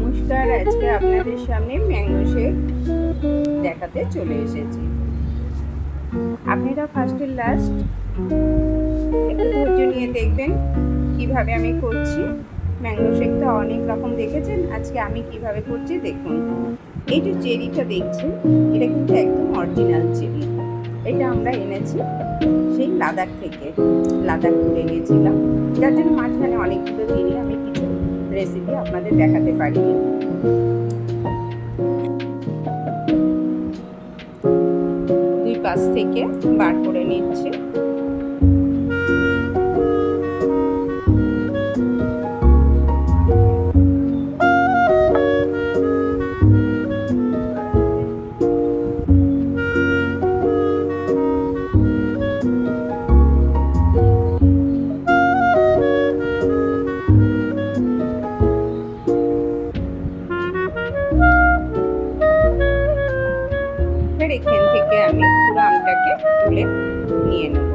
নমস্কার, আজকে আপনাদের সামনে ম্যাঙ্গো শেক দেখাতে চলে এসেছি। আপনারা ফার্স্ট এন্ড লাস্ট একটু ধৈর্য নিয়ে দেখবেন কিভাবে আমি করছি। ম্যাঙ্গো শেকটা অনেক রকম দেখেছেন, আজকে আমি কিভাবে করছি দেখুন। এই যে চেরিটা দেখছেন, এটা কিন্তু একদম অরিজিনাল চেরি। এটা আমরা এনেছি সেই লাদাখ থেকে। লাদাখ ঘুরে গেছিলাম, যার জন্য মাঝখানে অনেকগুলো দিনই আমি কিছু রেসিপি আপনাদের দেখাতে পারিনি। দুই পাশ থেকে বার করে নিচ্ছি। এখান থেকে আমি পুরো আমটাকে তুলে নিয়ে নেব।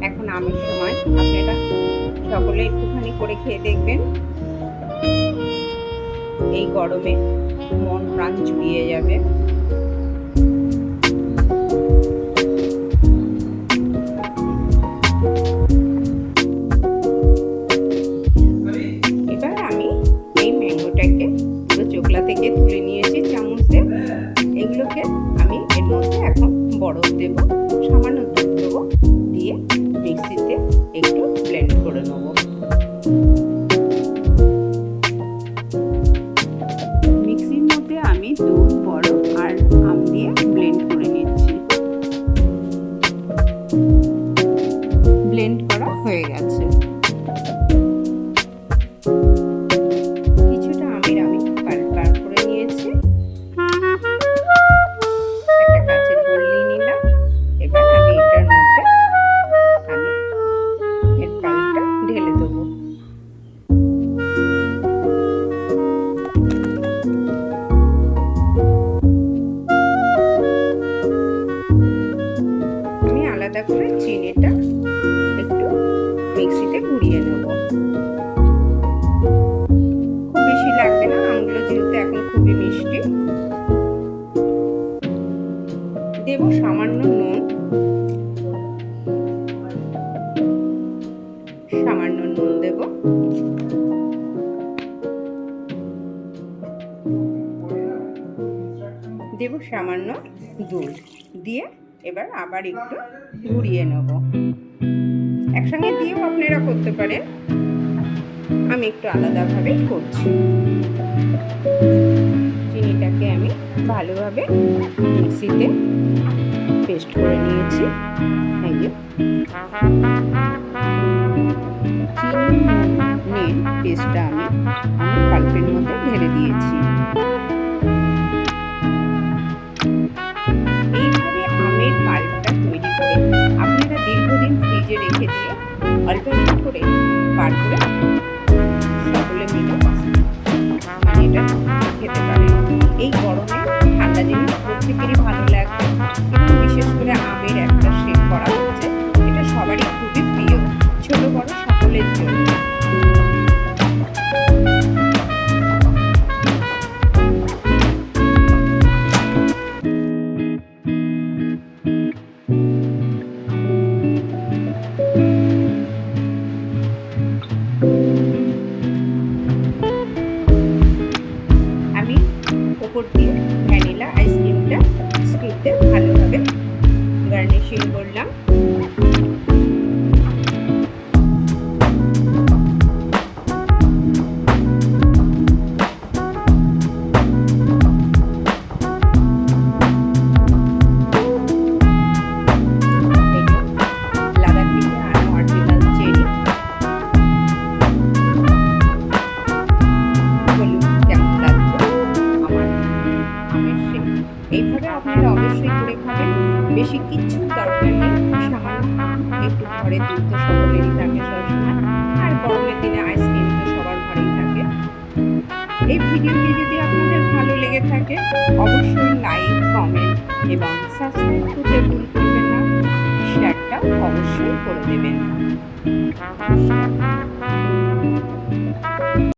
এখন আমের সময় আপনারা সকলে একটুখানি করে খেয়ে দেখবেন। এই গরমে মন প্রাণ জুড়িয়ে যাবে। এবার আমি এই ম্যাঙ্গোটাকে পুরো চোকলা থেকে তুলে নিয়েছি চামচ দিয়ে। এগুলোকে আমি এর মধ্যে এখন বরফ দেব, সামান্য দুধ দেবো, দিয়ে মিক্সিতে একটু ব্লেন্ড করে নেব। মিক্সির মধ্যে আমি দুধ, বরফ আর আম দিয়ে ব্লেন্ড করে নিচ্ছি। ব্লেন্ড করা হয়ে গেছে। কিছুটা আমের আমি বার করে নিয়েছি। একটা কাচের বোল নিয়ে নিলাম। এবার আমি এটার মধ্যে আমি এর পাল্পটা ঢেলে দেবো। আমি আলাদা করে চিনিটা একটু মিক্সিতে ঘুরিয়ে নেব। খুব বেশি লাগবে না, আমগুলো যেহেতু এখন খুবই মিষ্টি। দেব সামান্য নুন, সামান্য নুন দেব। দেব সামান্য দুধ দিয়ে এবার আবার একটু ঘুরিয়ে নেব। একসঙ্গে দিয়েও আপনারা করতে পারেন, আমি একটু আলাদাভাবে করছি। চিনিটাকে আমি ভালোভাবে মিক্সিতে পেস্ট করে নিয়েছি। এই যে চিনি নুনের পেস্টটা আমি পাল্পের মধ্যে ঢেলে দিয়েছি। এইভাবে আমের পাল্পটা তৈরি করে আপনারা দীর্ঘদিন ফ্রিজে রেখে দিয়ে অল্প অল্প করে বার করে সকলে মিলে মানে এটা খেতে পারেন। এই গরমে ঠান্ডা জিনিস প্রত্যেকেরই ভালো লাগবে, এবং বিশেষ করে আমের একটা শেক করা হচ্ছে, এটা সবারই খুবই প্রিয়, ছোট বড় সকলের জন্য। আমি উপর দিয়ে ভ্যানিলা আইসক্রিমটা স্কুপে ভালোভাবে গার্নিশিং করলাম। লাদাখ থেকে আনা অরিজিনাল চেরি। বলুন কেমন লাগছে আমার আমের শেক। এইভাবে আপনারা অবশ্যই করে খাবেন। বেশি কিচ্ছু দরকার নেই, সামান্য আম, একটু ঘরে দুধ তো সকলেরই থাকে সবসময়, আর গরমের দিনে আইসক্রিম তো সবার ঘরেই থাকে। এই ভিডিওটি যদি আপনাদের ভালো লেগে থাকে অবশ্যই লাইক, কমেন্ট এবং সাবস্ক্রাইব করতে ভুল করবেন না। শেয়ারটা অবশ্যই করে দেবেন।